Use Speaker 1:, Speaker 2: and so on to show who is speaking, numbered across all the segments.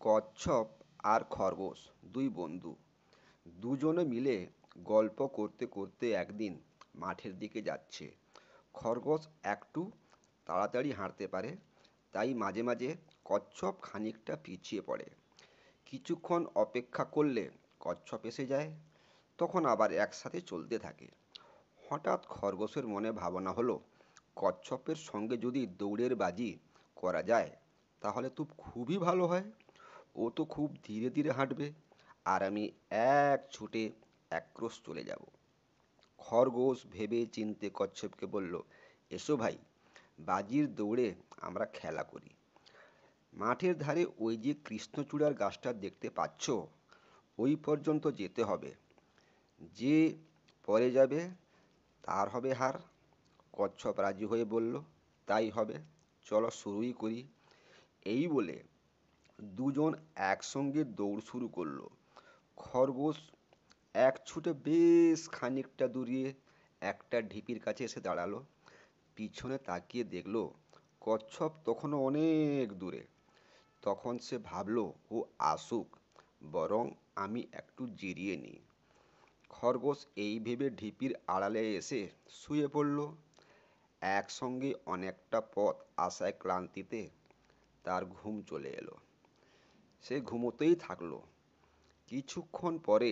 Speaker 1: কচ্ছপ আর খরগোশ দুই বন্ধু দুজনে মিলে গল্প করতে করতে একদিন মাঠের দিকে যাচ্ছে। খরগোশ একটু তাড়াতাড়ি হাঁটতে পারে, তাই মাঝে মাঝে কচ্ছপ খানিকটা পিছিয়ে পড়ে। কিছুক্ষণ অপেক্ষা করলে কচ্ছপ এসে যায়, তখন আবার একসাথে চলতে থাকে। হঠাৎ খরগোশের মনে ভাবনা হলো, কচ্ছপের সঙ্গে যদি দৌড়ের বাজি করা যায় তাহলে তো খুবই ভালো হয়। ও তো খুব ধীরে ধীরে হাঁটবে, আর আমি এক ছুটে একক্রোশ চলে যাব। খরগোশ ভেবে চিনতে কচ্ছপকে বলল, এসো ভাই, বাজির দৌড়ে আমরা খেলা করি। মাঠের ধারে ওই যে কৃষ্ণচূড়ার গাছটা দেখতে পাচ্ছ, ওই পর্যন্ত যেতে হবে। যে পরে যাবে তার হবে হার। কচ্ছপ রাজি হয়ে বলল, তাই হবে, চলো শুরুই করি। এই বলে দুজন একসঙ্গে দৌড় শুরু করলো। খরগোশ এক ছুটে বেশ খানিকটা দূরিয়ে একটা ঢিপির কাছে এসে দাঁড়ালো। পিছনে তাকিয়ে দেখলো কচ্ছপ তখনও অনেক দূরে। তখন সে ভাবলো, ও আসুক, বরং আমি একটু জিরিয়ে নিই। খরগোশ এই ভেবে ঢিপির আড়ালে এসে শুয়ে পড়ল। একসঙ্গে অনেকটা পথ আসায় ক্লান্তিতে তার ঘুম চলে এলো। সে ঘুমোতেই থাকলো। কিছুক্ষণ পরে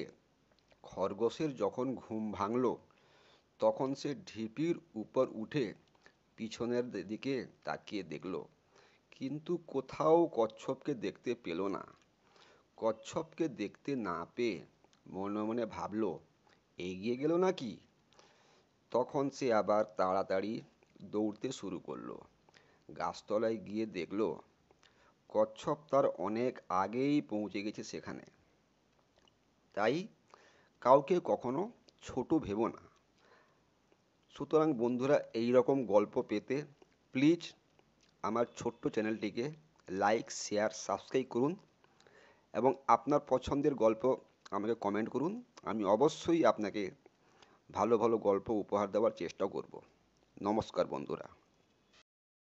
Speaker 1: খরগোশের যখন ঘুম ভাঙল, তখন সে ঢিপির উপর উঠে পিছনের দিকে তাকিয়ে দেখল, কিন্তু কোথাও কচ্ছপকে দেখতে পেল না। কচ্ছপকে দেখতে না পেয়ে মনে মনে ভাবল, এগিয়ে গেল নাকি। তখন সে আবার তাড়াতাড়ি দৌড়তে শুরু করলো। গাছতলায় গিয়ে দেখল কচ্ছপ তার অনেক আগেই পৌঁছে গেছে সেখানে। তাই কাউকে কখনো ছোট ভেবো না। সুতরাং বন্ধুরা, এই রকম গল্প পেতে প্লিজ আমার ছোট্ট চ্যানেলটিকে লাইক, শেয়ার, সাবস্ক্রাইব করুন এবং আপনার পছন্দের গল্প আমাকে কমেন্ট করুন। আমি অবশ্যই আপনাকে ভালো ভালো গল্প উপহার দেওয়ার চেষ্টা করব। নমস্কার বন্ধুরা।